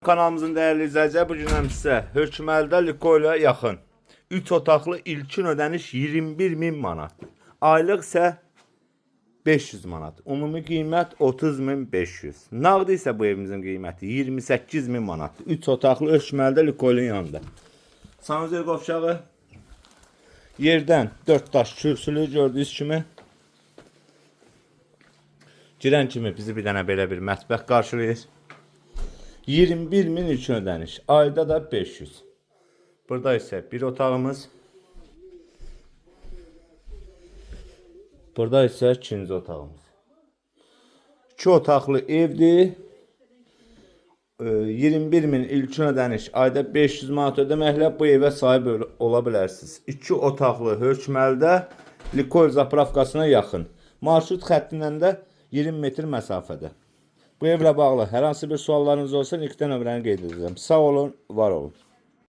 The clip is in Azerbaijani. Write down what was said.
Kanalımızın değerli izleyiciler, bu gün size Hökməldə Likoyla yaxın 3 otaqlı ilkin ödəniş 21.000 manat. Aylıq isə 500 manat. Ümumi qiymət 30.500. Nağdı isə bu evimizin qiyməti 28.000 manat. 3 otaqlı Hökməldə Likoylun yanında. Sanuzel qovşağı yerdən 4 daş kürsülü gördüyünüz kimi. Girən kimi bizi bir dənə belə bir mətbəx qarşılayır. 21.000 üçün ödəniş. Ayda da 500. Burada isə bir otağımız. Burada isə ikinci otağımız. 2 otaqlı evdir. 21.000 ilkin ödəniş. Ayda 500 manat ödəməklə bu evə sahib ola bilərsiniz. 2 otaqlı Hökməldə Likoyl zapravkasına yaxın. Marşrut xəttindən də 20 metr məsafədə. Bu evlə bağlı hər hansı bir suallarınız olsa ilkdən nömrəni qeyd edəcəm. Sağ olun, var olun.